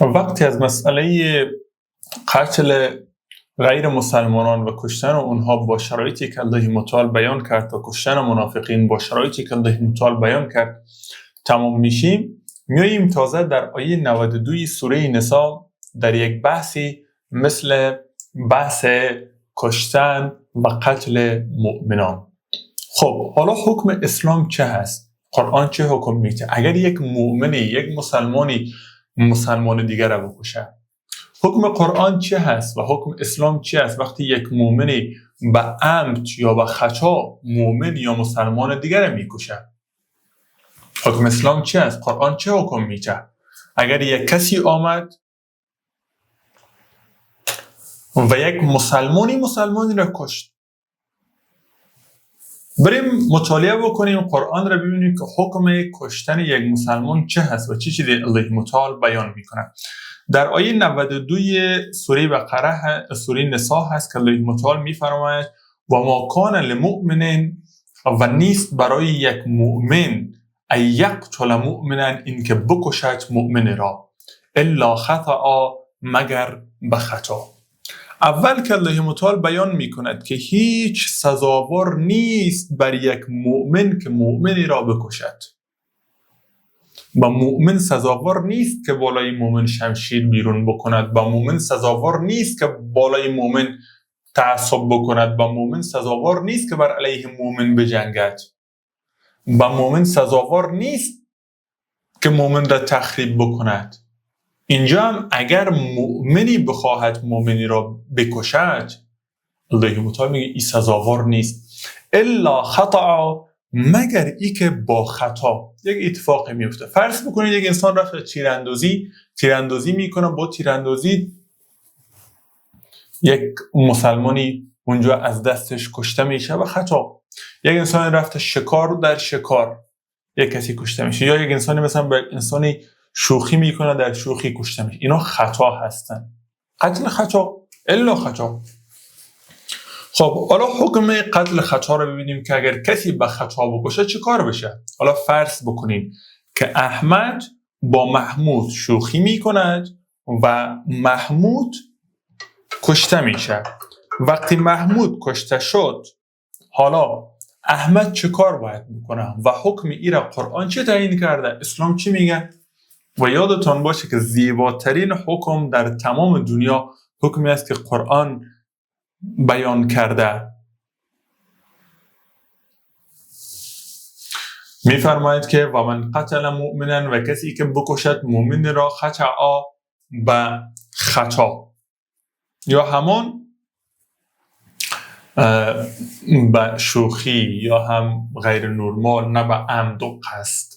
وقتی از مسئله قتل غیر مسلمانان و کشتن اونها با شرایطی که الله متعال بیان کرد و کشتن منافقین با شرایطی که الله متعال بیان کرد تمام میشیم، میاییم تازه در آیه 92 سوره نساء در یک بحثی مثل بحث کشتن و قتل مؤمنان. خب حالا حکم اسلام چه هست؟ قرآن چه حکم میده؟ اگر یک مؤمنی، یک مسلمان دیگر را بکشه، حکم قرآن چه هست و حکم اسلام چه هست وقتی یک مؤمنی به عمد یا به خطا مؤمن یا مسلمان دیگر را میکشه؟ حکم اسلام چه هست؟ قرآن چه حکم میده؟ اگر یک کسی آمد و یک مسلمانی را کشت، بریم مطالعه بکنیم قرآن را ببینیم که حکم کشتن یک مسلمان چه هست و چه چیزی الله متعال بیان میکنه. در آیه 92 سوره بقره سوره نساء هست که الله متعال میفرماید و ما کان لمؤمن، و نیست برای یک مؤمن ان یقتل مؤمنا، این که بکشد مؤمن را، الا خطأ، مگر به خطا. اول که الله متعال بیان میکند که هیچ سزاوار نیست بر یک مؤمن که مؤمنی را بکشد. با مؤمن سزاوار نیست که بالای مؤمن شمشیر بیرون بکند، با مؤمن سزاوار نیست که بالای مؤمن تعصب بکند، با مؤمن سزاوار نیست که بر علیه مؤمن بجنگد، با مؤمن سزاوار نیست که مؤمن را تخریب بکند. اینجا هم اگر مؤمنی بخواهد مؤمنی را بکشد، الله متعال میگه این سزاوار نیست، الا خطأ، مگر ای که با خطا یک اتفاقی میفته. فرض بکنید یک انسان رفت تیراندازی میکنه، با تیراندازی یک مسلمانی اونجا از دستش کشته میشه و خطا. یک انسان رفت در شکار یک کسی کشته میشه، یا یک انسانی مثلا با انسانی شوخی میکنه در شوخی کشته میشه. اینا خطا هستن، قتل خطا، الا خطا. خب حالا حکم قتل خطا رو ببینیم که اگر کسی به خطا بکشه چه کار بشه. حالا فرض بکنیم که احمد با محمود شوخی میکند و محمود کشته میشه. وقتی محمود کشته شد، حالا احمد چه کار باید بکنه و حکم ایرا قرآن چه تعیین کرده؟ اسلام چی میگه؟ و یادتان باشه که زیباترین حکم در تمام دنیا حکمی است که قرآن بیان کرده. میفرماید که و من قتل مؤمنا، و کسی که بکشد مؤمن را خطأ، به خطا، یا همون به شوخی یا هم غیر نرمال، نه به عمد و قصد،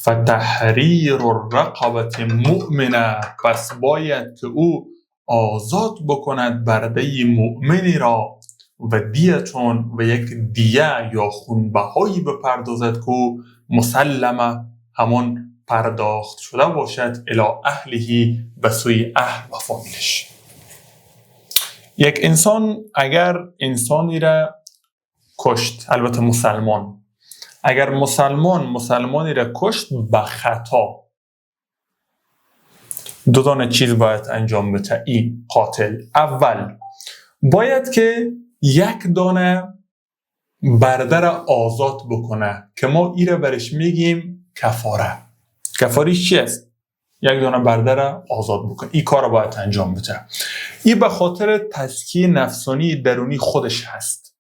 فتحریر الرقبة مؤمنه، پس باید که او آزاد بکند برده مؤمنی را، و دیتون، و یک دیه یا خونبهایی بپردازد که مسلمه، همون پرداخت شده باشد، الی اهلهی، به سوی اهل و فامیلش. یک انسان اگر انسانی را کشت، البته مسلمان، اگر مسلمانی را کشت به خطا، دو دانه چیز باید انجام بده این قاتل. اول باید که یک دانه برده را آزاد بکنه که ما این را برش میگیم کفاره. کفاریش چی است؟ یک دانه برده را آزاد بکنه. این کار را باید انجام بده. این به خاطر تزکیه نفسانی درونی خودش هست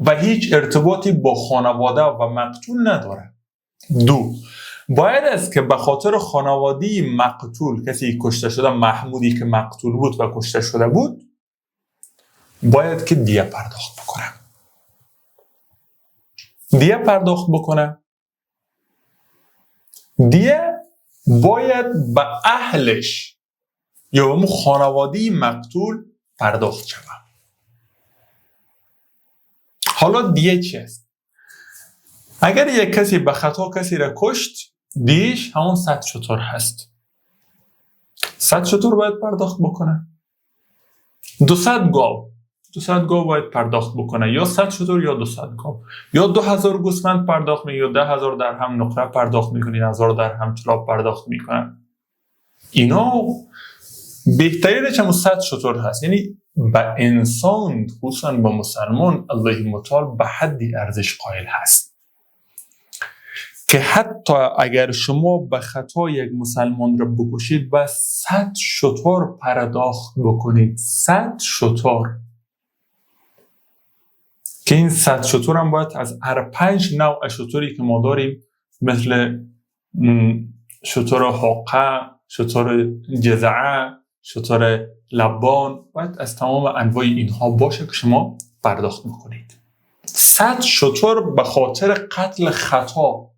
و هیچ ارتباطی با خانواده و مقتول نداره. دو، باید است که به خاطر خانوادی مقتول، کسی کشته شده، محمودی که مقتول بود و کشته شده بود، باید که دیه پرداخت بکنه. دیه باید به اهلش یا به خانوادی مقتول پرداخت شود. حالا دیه چی است؟ اگر یک کسی به خطا کسی را کشت، دیش همون 100 شتر هست. 100 شتر باید پرداخت بکنه. 200 گاو باید پرداخت بکنه، یا 100 شتر یا 200 گاو، یا 2000 گوسفند پرداخت میکنه، یا 10,000 درهم نقره پرداخت میکنه، 1000 درهم طلا پرداخت میکنه. اینا بهترینش هم 100 شتر هست. یعنی به انسان خصوصا به مسلمان الله متعال به حدی ارزش قائل هست که حتی اگر شما به خطا یک مسلمان را بکشید و 100 شتر پرداخت بکنید، 100 شتر، که این 100 شتر هم باید از هر 5 نوع شتری که ما داریم مثل شتر حقه، شتر جزعه، شتر لبان، باید از تمام انواع اینها باشه که شما پرداخت میکنید. 100 شتر به خاطر قتل خطا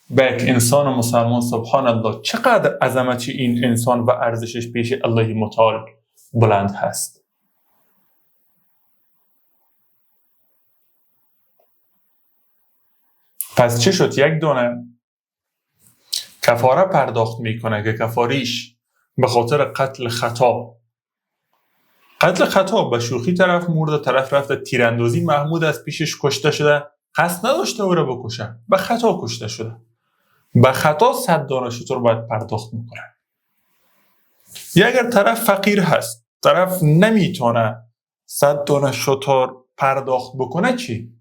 به یک انسان مسلمان، سبحان الله، چقدر عظمت این انسان و ارزشش پیش الله متعال بلند هست. پس چه شد؟ یک دونه کفاره پرداخت میکنه که کفاریش به خاطر قتل خطا به شوخی طرف مرده، طرف رفته تیراندازی، محمود از پیشش کشته شده، قصد نداشته او را بکشه، به خطا کشته شده، به خطا 100 دانه شتر باید پرداخت میکنه. یا اگر طرف فقیر هست، طرف نمیتونه 100 دانه شتر پرداخت بکنه، چی؟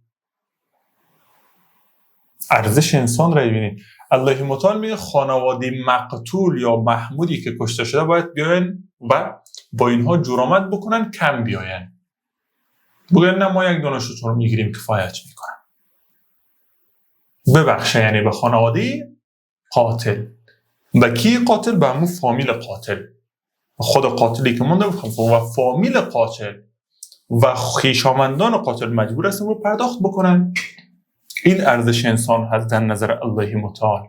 ارزش انسان را ببینید. الله متعال میگه خانواده مقتول یا محمودی که کشته شده باید بیاین و با اینها جرامت بکنن، کم بیاین، بگن نه ما 1 دانه شتر میگیریم کفایت میکنن. ببخشه، یعنی به خانواده قاتل. به کی قاتل؟ به همون فامیل قاتل، خود قاتلی که مونده و فامیل قاتل و خویشاوندان قاتل مجبور هستن رو پرداخت بکنن. این ارزش انسان هست در نظر الله متعال.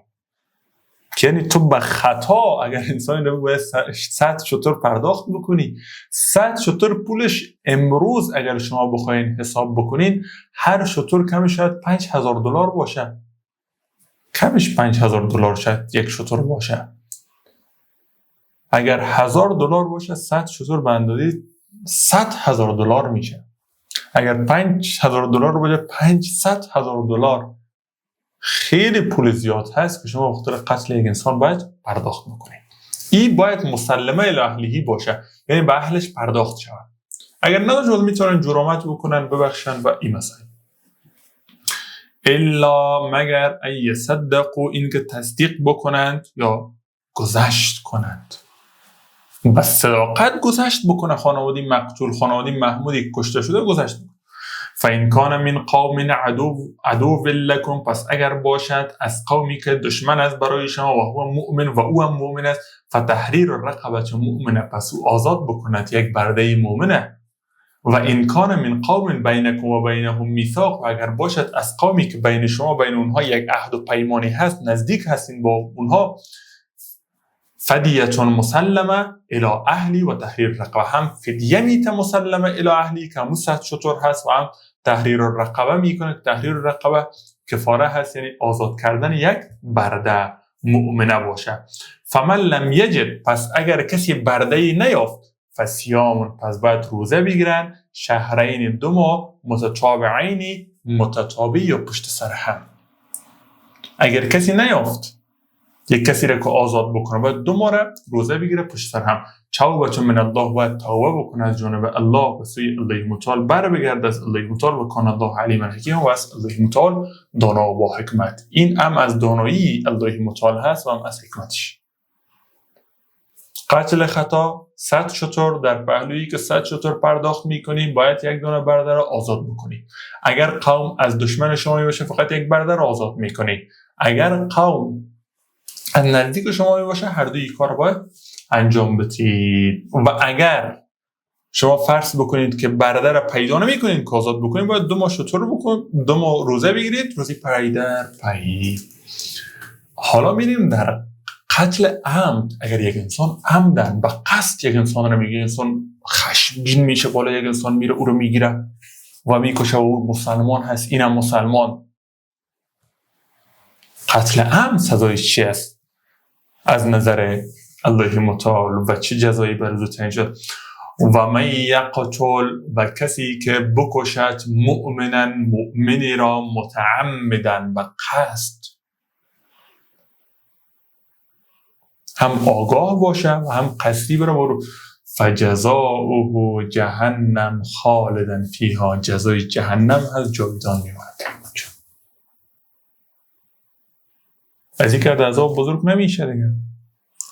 یعنی تو به خطا اگر انسانی رو باید 100 شتر پرداخت بکنی، 100 شتر پولش امروز اگر شما بخواین حساب بکنین، هر شتر کمش شاید $5000 باشه، کمش $5000 شاید یک شتر باشه. اگر $1000 باشه، 100 شتر به اندازه $100,000 میشه. اگر $5000 باشه، $500,000 خیلی پول زیاد هست که شما به خاطر قتل یک انسان باید پرداخت میکنید. این باید مسلمه الی اهلیه باشه، یعنی به اهلش پرداخت شود. اگر نداشت میتونن جرامت بکنن، ببخشن و این مسئله. الا مگر ای یصدقوا، این که تصدیق بکنند یا گذشت کنند، با صداقت گذشت بکنه. خانواده مقتول، خانواده محمودی کشته شده گذشت. فإن کان من قوم عدو لکم، پس اگر باشد از قومی که دشمن است برای شما و هو مؤمن و او هم مؤمن است، فتحریر رقبه مؤمنه، پس او آزاد بکند یک برده مؤمنه. و ان کان من قوم بینکم و بینهم میثاق، و اگر باشد از قومی که بین شما بین اونها یک عهد و پیمانی هست، نزدیک هستین با اونها، فدیه مسلمه الی اهلی و تحریر رقبه، هم فدیه میته مسلمه الی اهلی که همون 100 شتر هست و هم تحریر رقبه میکنه. تحریر رقبه کفاره هست، یعنی آزاد کردن یک برده مؤمنه باشه. فمن لم یجد، پس اگر کسی برده نیافت، فصیام، پس باید روزه بگیرن، شهرین 2 ماه متتابعین، متتابع یا پشت سر هم. اگر کسی نیافت یک کسی را که آزاد بکنه، باید 2 ماه روزه بگیره پشت سر هم. توبه من الله، باید توبه بکنه از جانب الله، به سوی الله متعال بر بگرده از الله متعال، و کان الله علیما حکیما، و از الله متعال دانا و با حکمت. این هم از دانایی الله متعال هست و هم از حکمتش. قتل خطا 100 شتر، در پهلویی که 100 شتر پرداخت میکنیم باید 1 دانه برده را آزاد بکنیم. اگر قوم از دشمن شما باشه، فقط 1 برده را آزاد میکنید. اگر قوم از نزدیک شما باشه، هر دوی کار باید انجام بدید. و اگر شما فرض بکنید که برده را پیدا نمی‌کنید که آزاد بکنید، باید 2 ماه شتر بکنید، 2 ماه روزه بگیرید، روزی پی در پی. حالا میریم در قتل عمد. اگر یک انسان عمدن به قصد یک انسان رو میگیره، انسان خشمگین میشه، بالا یک انسان میره او رو میگیره و میکشه، و او مسلمان هست، اینم مسلمان، قتل عمد سزایش چی است از نظر الله متعال و چه جزایی بر او تعیین شد؟ و من یقتل، و کسی که بکشد مؤمنا، مؤمنی را، متعمدا، به قصد. هم آگاه باشه و هم قصدی بره برو فجزاؤه جهنم خالدا فیها، جزای جهنم هست، جاویدان میماند. از این که عذاب بزرگ نمیشه دیگه،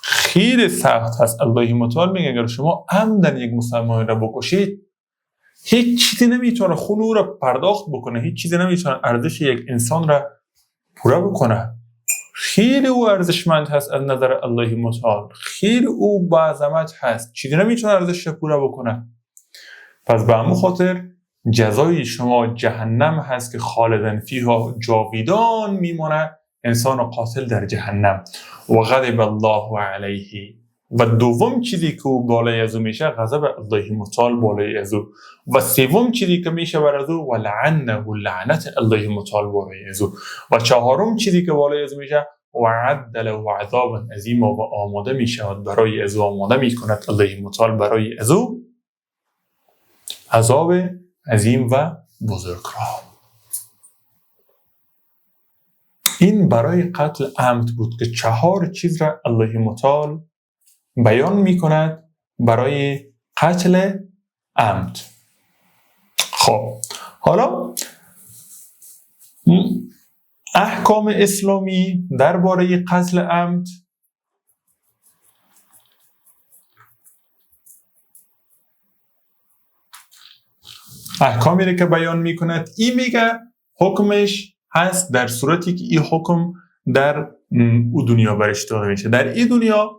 خیلی سخت هست. الله متعال میگه اگر شما عمدن یک مسلمان را بکشید، هیچ چیزی نمیتونه خون او را پرداخت بکنه، هیچ چیزی نمیتونه ارزش یک انسان را پوره بکنه. خیلی او ارزشمند هست از نظر الله متعال، خیلی او با عظمت هست، چیزی نمیتونه ارزش پوره بکنه. پس به همون خاطر جزای شما جهنم هست که خالدن فیها، جاویدان میمونه انسان قاتل در جهنم. و غضب الله علیه، و دوم چیزی که او بالای ازو میشه غضب الله متعال بالای ازو، و سوم چیزی که میشه بر ازو و لعنه، لعنت الله متعال بالای ازو، و چهارم چیزی که بالای ازو میشه و عد له عذابا عظیما، و آماده میشود برای ازو، آماده میکند الله متعال برای ازو عذاب عظیم و بزرگ را. این برای قتل عمد بود که 4 چیز را الله متعال بیان میکند برای قتل عمد. خب حالا احکام اسلامی درباره قتل عمد احکامی را که بیان میکند، این میگه حکمش هست در صورتی که این حکم در او دنیا برش داده میشه. در این دنیا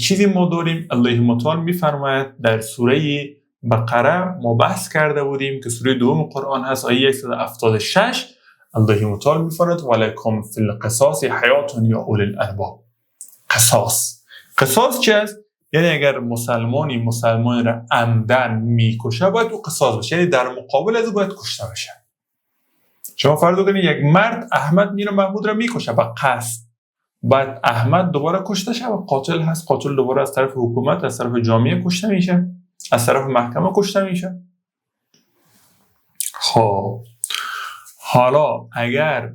چیزی ما داریم، الله متعال میفرماید در سوره بقره ما بحث کرده بودیم که سوره دوم قرآن هست، آیه 176، الله متعال میفرماید ولکم فی القصاص حیات یا اولی الالباب. قصاص چی است؟ یعنی اگر مسلمان را عمدن میکشه باید او قصاص بشه، یعنی در مقابل از او باید کشته بشه. شما فرض کنید یک مرد احمد میره محمود را میکشه با قصد، بعد احمد دوباره کشته شه و قاتل هست، قاتل دوباره از طرف حکومت، از طرف جامعه کشته میشه، از طرف محکمه کشته میشه. خب حالا اگر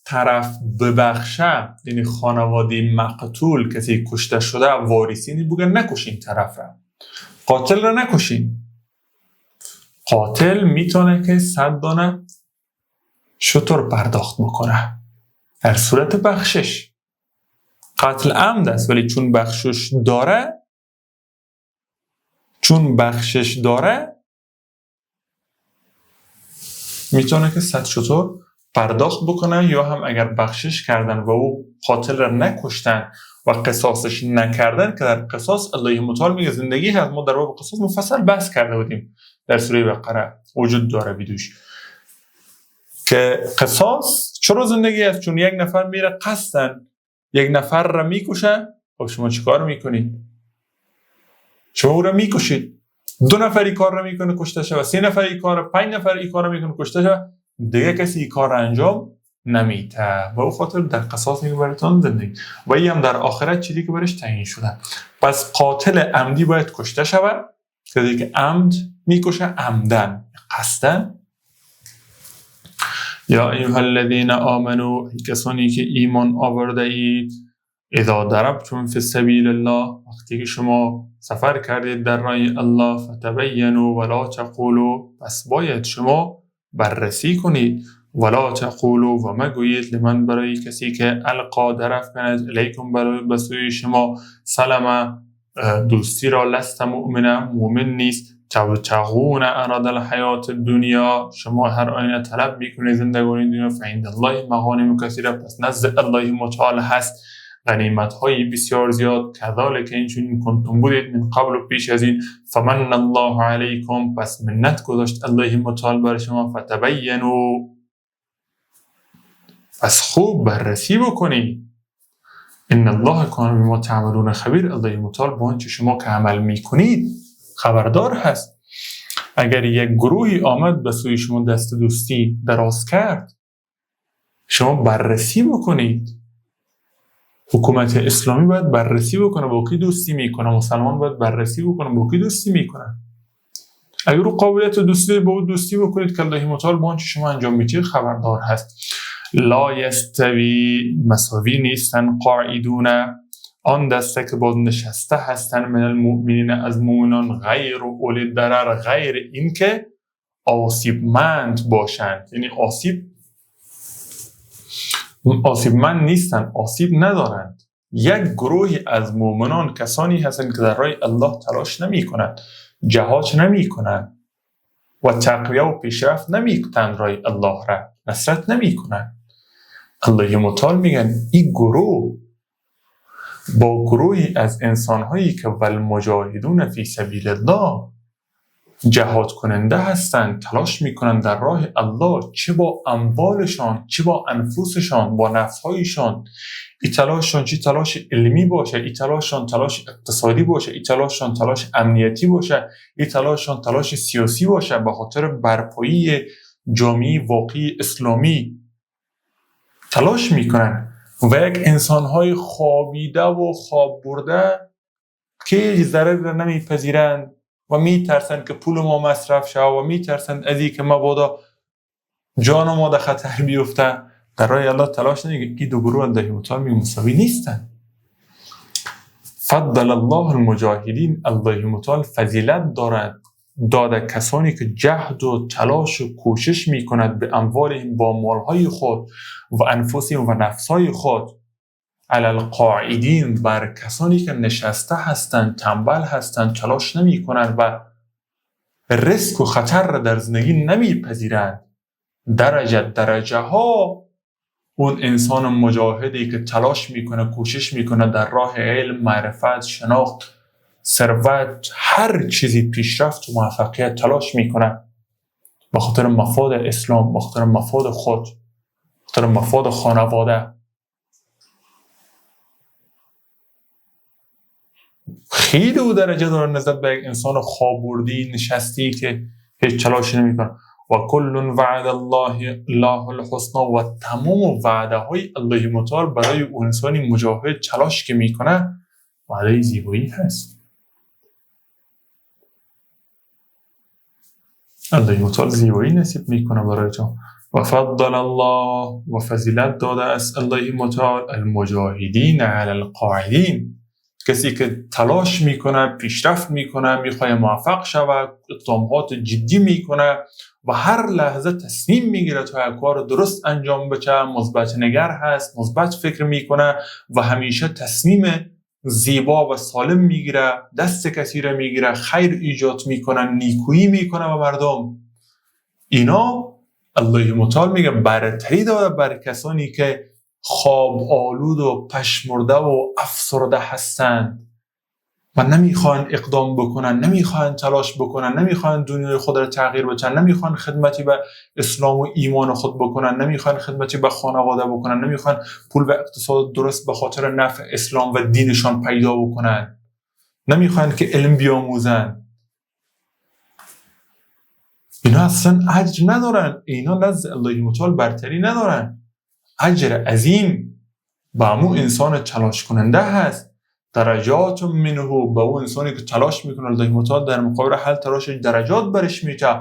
طرف ببخشه، یعنی خانواده مقتول کسی کشته شده وارثینی بگن نکشین طرف را، قاتل را نکشین، قاتل میتونه که 100 دانه شتر پرداخت بکنه در صورت بخشش. قتل عمد است ولی چون بخشش داره میتونه که 100 شتر پرداخت بکنه، یا هم اگر بخشش کردن و او قاتل را نکشتن و قصاصش نکردن، که در قصاص الله متعال میگه زندگی هست. ما در باب قصاص مفصل بحث کرده بودیم در سوره بقره، وجود داره ویدیوش که قصاص چرا زندگی است. چون یک نفر میره قصدن یک نفر را میکشه، خب شما چیکار میکنید؟ شما او را میکشید. 2 نفر این کار را میکنه کشته شود، 3 نفر این کار، 5 نفر این کار را میکنه کشته شود، دیگه کسی این کار را انجام نمیده و او خاطر در قصاص میگه براتون زندگی و این هم در آخرت چیزی که برش تعیین شده. پس قاتل عمدی باید کشته شود، کسی که عمد میکشه عمدن قصدن. یا ایها الذین آمنوا، کسانی که ایمان آورده اید، اذا ضربتم فی سبیل الله، وقتی که شما سفر کردید در راه الله، فتبینوا ولا تقولوا، پس باید شما بررسی کنید، ولا تقولوا و مگویید، لمن برای کسی که القا درف کند، الیکم برای بسوی شما، سلام دوستی را، لست مؤمن نیست، تبتغون عرض الحیات الدنیا، شما هر آینه طلب میکنید زندگانی دنیا، فعند الله مغانم کثیره، پس نزد الله متعال هست غنیمت های بسیار زیاد، کذالک اینچنین کنتم بودید من قبل و پیش از این، فمن الله علیکم، پس منت گذاشت الله متعال بر شما، فتبینوا، پس خوب بررسی بکنید، ان الله کان بما تعملون خبیر، الله متعال با آنچه شما که عمل میکنید خبردار هست. اگر یک گروهی آمد به سوی شما دست دوستی دراز کرد، شما بررسی بکنید. حکومت اسلامی باید بررسی بکنه با کی دوستی میکنه، مسلمان باید بررسی بکنه با کی دوستی میکنه. اگر رو قابلیت دوستی با او دوستی بکنید که الله متعال با آنچه شما انجام میدید خبردار هست. لا یستوی، مساوی نیستن، قاعدون آن دسته که باز نشسته هستند من المؤمنین از مؤمنان غیر اولی ضرر، غیر این که آسیبمند باشند، یعنی آسیبمند نیستند، آسیب ندارند. یک گروهی از مؤمنان کسانی هستند که در راه الله تلاش نمی کنند، جهاد نمی کنند و تقویه و پیشرفت نمی کنند، راه الله را نصرت نمی کنند. الله متعال میگن این گروه با گروهی از انسانهایی که والمجاهدون فی سبیل الله جهاد کننده هستند، تلاش میکنند در راه الله، چه با اموالشان چه با انفسشان، با نفسهایشان. این تلاششان چه تلاش علمی باشه، این تلاششان تلاش اقتصادی باشه، این تلاششان تلاش امنیتی باشه، این تلاششان تلاش سیاسی باشه، به خاطر برپایی جامعه واقعی اسلامی تلاش میکنن. و یک انسانهای خوابیده و خواب برده که هیچ ضرری را نمیپذیرند و میترسند که پول ما مصرف شود و میترسند از اینکه مبادا جان ما در خطر بیفته، در راه الله تلاش نمیکنند. این دو گروه الله متعال مساوی نیستند. فضل الله المجاهدین، الله متعال فضیلت داده کسانی که جهد و تلاش و کوشش میکند به اموالهم، با مالهای خود و انفسهم و نفسهای خود، علی القاعدین، بر کسانی که نشسته هستند، تنبل هستند، تلاش نمی کنند و ریسک و خطر را در زندگی نمیپذیرند. درجه ها اون انسان مجاهدی که تلاش میکنه، کوشش میکنه در راه علم، معرفت، شناخت، ثروت، هر چیزی پیشرفت و موفقیت تلاش میکنه به خاطر مفاد اسلام، به خاطر مفاد خود، به خاطر مفاد خانواده. خیلی او درجه داره نسبت به یک انسان خوابوردی نشستی که هیچ تلاشی نمیکنه. و کل وعد الله الحسنى، و تمام وعده های الله متعال برای اون انسانی مجاهد تلاش که میکنه وعده زیبایی هست. الله متعال زیبایی نصیب میکنه برای تو. و فضل الله، و فضیلت داده است الله متعال المجاهدین علی القاعدین، کسی که تلاش میکنه، پیشرفت میکنه، میخواد موفق شود، اقدامات جدی میکنه و هر لحظه تصمیم میگیره تا یک کار درست انجام بده، مثبت نگر هست، مثبت فکر میکنه و همیشه تصمیم زیبا و سالم میگیره، دست کسی را میگیره، خیر ایجاد میکنه، نیکویی میکنه و مردم. اینا الله متعال میگه برتری داره بر کسانی که خواب آلود و پشمرده و افسرده هستند و نمیخوان اقدام بکنن، نمیخوان تلاش بکنن، نمیخوان دنیای خود را تغییر بدن، نمیخوان خدمتی به اسلام و ایمان خود بکنن، نمیخوان خدمتی به خانواده بکنن، نمیخوان پول و اقتصاد درست به خاطر نفع اسلام و دینشان پیدا بکنن، نمیخوان که علم بیاموزن. اینا اصلا اجر ندارن، اینا نزد الله متعال برتری ندارن. اجر عظیم با همون انسان تلاش کننده هست. درجات منه، با اون انسانی که تلاش میکنه الله متعال در مقابل حل تلاش درجات برش میده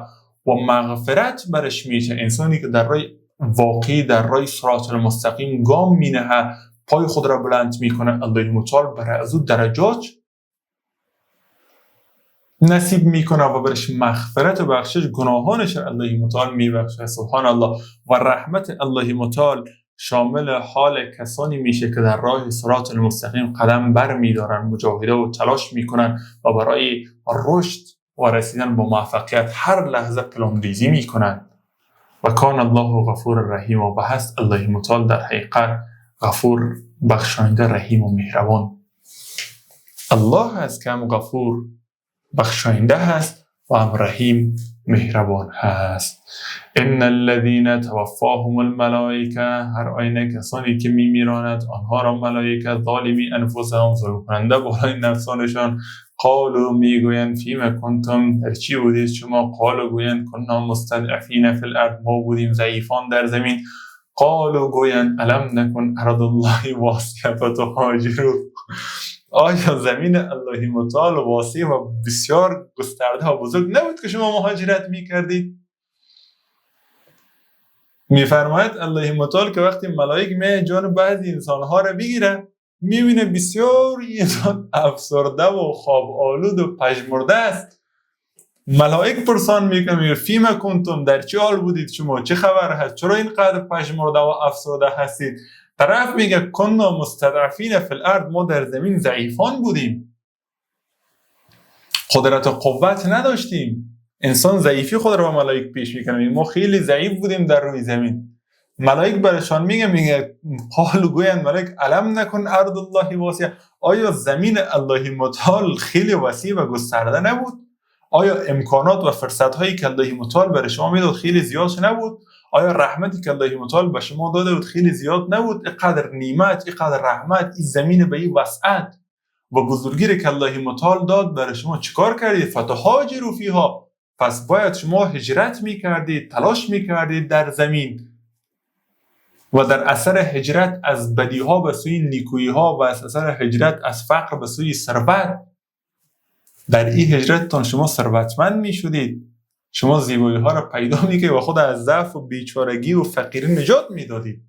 و مغفرت برش میده. انسانی که در راه واقعی، در راه صراط المستقیم گام مینه، پای خود را بلند میکنه، الله متعال برای از او درجات نصیب میکنه و برش مغفرت و بخشش گناهانش الله متعال میبخشه. سبحان الله. و رحمت الله متعال شامل حال کسانی میشه که در راه صراط المستقیم قدم بر میدارن، مجاهده و تلاش میکنن و برای رشد و رسیدن به موفقیت هر لحظه پلانریزی میکنن. و کان الله غفور رحیم، و هست الله متعال در حقیقت غفور، بخشاینده، رحیم و مهربان. الله هست که هم غفور بخشاینده هست و هم رحیم مهربان هست. ان الذين توفاهم الملائکه، هر آینه کسانی که میمیراند آنها را ملائکه، ظالمی انفسهم، ظلم کننده بالای نفسانشان، قالوا میگویند فیما کنتم، در چی بودید شما؟ قالوا گویند کنا مستضعفین فی الارض، ما بودیم ضعیفان در زمین. قالوا گویند الم نکن ارض الله واسعه فتهاجروا، آیا زمین الله متعال واسع و بسیار گسترده و بزرگ نبود که شما مهاجرت میکردید؟ میفرماید الله متعال که وقتی ملائکه می جان بعضی انسانها را بگیره میبینه بسیار انسان افسرده و خواب آلود و پژمرده است. ملائک پرسان میکنه فیما کنتم، در چه حال بودید شما، چه خبر هست، چرا اینقدر پژمرده و افسرده هستید؟ طرف میگه کنا مستضعفین فی الارض، ما در زمین ضعیفان بودیم، قدرت و قوت نداشتیم. انسان ضعیفی خود رو به ملائک پیش میکنه، ما خیلی ضعیف بودیم در روی زمین. ملائک برشان میگه قالوا گویند ملائک علم نکن ارض الله واسعه، آیا زمین الله متعال خیلی وسیع و گسترده نبود؟ آیا امکانات و فرصت هایی که الله متعال برای شما میداد خیلی زیاد نبود؟ آیا رحمتی که الله متعال به شما داده بود خیلی زیاد نبود؟ اینقدر نعمت، اینقدر رحمت، این زمین به این وسعت و بزرگی که الله متعال داد برای شما چیکار کردید؟ فتهاجروا فیها، پس باید شما هجرت میکردید، تلاش میکردید در زمین و در اثر هجرت از بدیها به سوی نیکویی‌ها و از اثر هجرت از فقر به سوی ثروت، در این هجرتتان شما ثروتمند میشدید، شما زیبایی‌ها را پیدا میکردید و خود از ضعف و بیچارگی و فقیری نجات میدادید.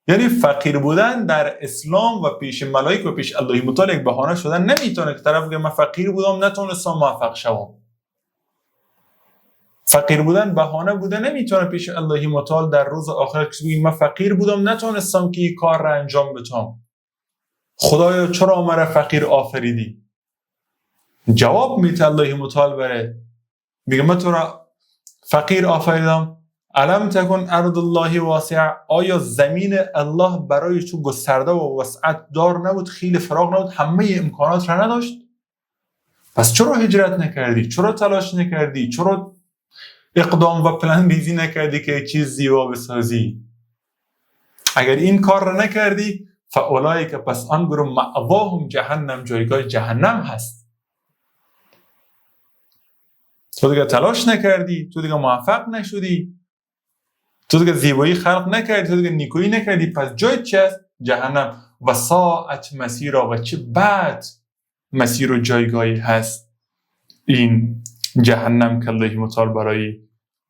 یعنی فقیر بودن در اسلام و پیش ملائک و پیش الله متعال یک بهانه شدن نمیتونه که طرف بگه من فقیر بودم نتونستم موفق شوم. فقیر بودن بهانه بوده نمیتونه پیش الله متعال در روز آخرت بگه من فقیر بودم نتونستم که این کار را انجام بدم، خدایا چرا مرا فقیر آفریدی؟ جواب میده الله متعال بره، میگه من تو را فقیر آفریدم، علم تکن ارض الله واسعه، آیا زمین الله برای تو گسترده و وسعت دار نبود، خیلی فراغ نبود، همه امکانات را نداشت؟ پس چرا هجرت نکردی؟ چرا تلاش نکردی؟ چرا اقدام و پلان ریزی نکردی که چیز زیبا بسازی؟ اگر این کار را نکردی فاولئک، پس آن گروه مأواهم جهنم، جایگاه جهنم هست. تو دیگه تلاش نکردی، تو دیگه موفق نشدی، تو دیگه زیبایی خلق نکردی، تو دیگه نیکویی نکردی، پس جای چی است؟ جهنم. و ساعت مسیرا، و چه بد مسیر و جایگاهی هست این جهنم که الله متعال برای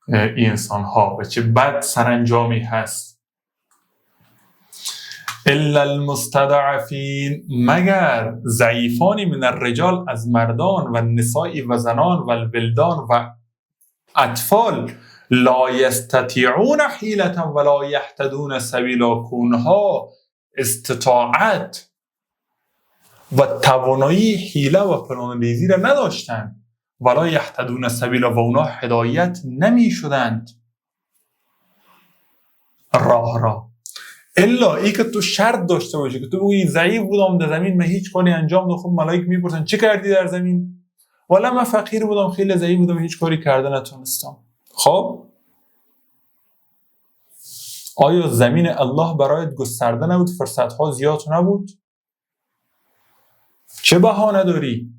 این انسان ها، و چه بد سرانجامی هست. الا المستضعفین، مگر ضعیفانی من الرجال، از مردان و نساء و زنان و الولدان و اطفال، لا یستطیعون حیلة ولا یهتدون سبیلا، کونها استطاعت و توانایی حیله و پلانریزی را نداشتند، ولا یهتدون سبیلا، و اونا هدایت نمی شدند راه را. الا ای که تو شرط داشته باشی که تو بگی ضعیف بودم در زمین، من هیچ کاری انجام ندادم. خب ملائک میپرسن چه کردی در زمین؟ والا من فقیر بودم، خیلی ضعیف بودم، هیچ کاری کرده نتونستم. خب آیا زمین الله برایت گسترده نبود؟ فرصت‌ها زیاد نبود؟ چه بهانه داری؟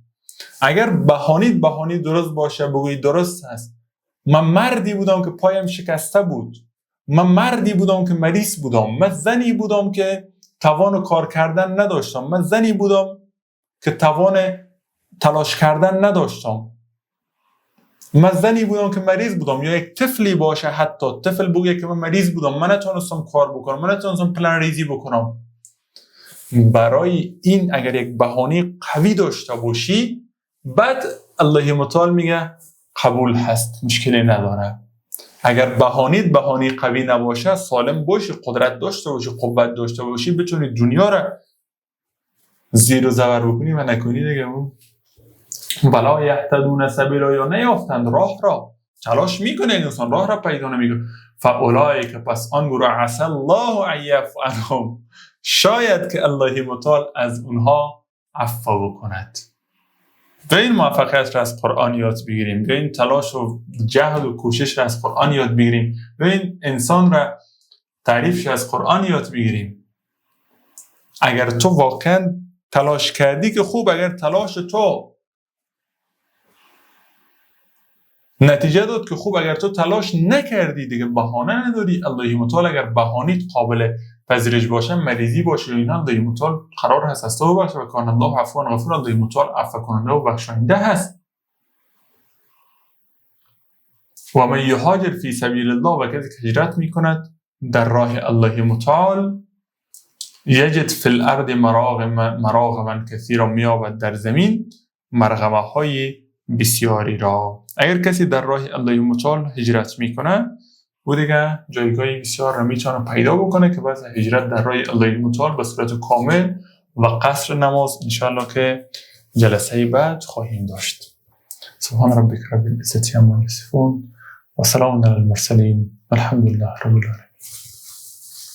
اگر بهانه درست باشه بگویی درست است، من مردی بودم که پایم شکسته بود، من مردی بودم که مریض بودم، من زنی بودم که توان کار کردن نداشتم، من زنی بودم که توان تلاش کردن نداشتم، من زنی بودم که مریض بودم. یا یک طفلی باشه، حتی طفل بگه که من مریض بودم، من نتونستم کار بکنم، من نتونستم پلان ریزی بکنم. برای این اگر یک بهانه قوی داشته باشی، بعد الله متعال میگه قبول هست، مشکلی نداره. اگر بهانه قوی نباشه، سالم باشی، قدرت داشته باشی، قوت داشته باشی، بتونی دنیا را زیر و زبر بکنی و نکنی دیگه. ولا یهتدون سبیلا، یا نیافتند راه را، تلاش میکنه انسان راه را پیدا نمیکنه. فاولئک، پس آن گروه عسى الله ان یعفو عنهم، شاید که الله متعال از اونها عفو بکند. به این موفقیت را از قرآن یاد بگیریم، به این تلاش و جهد و کوشش را از قرآن یاد بگیریم، به این انسان را تعریفش از قرآن یاد بگیریم. اگر تو واقعا تلاش کردی که خوب، اگر تلاش تو نتیجه داد که خوب، اگر تو تلاش نکردی دیگه بهانه نداری. الله متعال اگر بهانه‌ت قابل پذیرش باشه، مریضی باشه، اینا الله متعال قرار هست از تو ببخشه و کان الله عفوا غفور، الله متعال عفو کننده و بخشنده هست. و من یهاجر فی سبیل الله، و کسی که هجرت میکند در راه الله متعال، یجد فی الارض مراغما کثیرا، میابد در زمین مرغمه های بسیاری را. اگر کسی در راه الله متعال هجرت میکنه او دیگه جایگاه بسیار را میتونه پیدا بکنه که بعد هجرت در راه الله متعال به صورت کامل و قصر نماز انشاءالله که جلسه بعد خواهیم داشت. سبحان ربک رب العزة عما یصفون و سلام علی المرسلین، الحمد لله رب العالمین.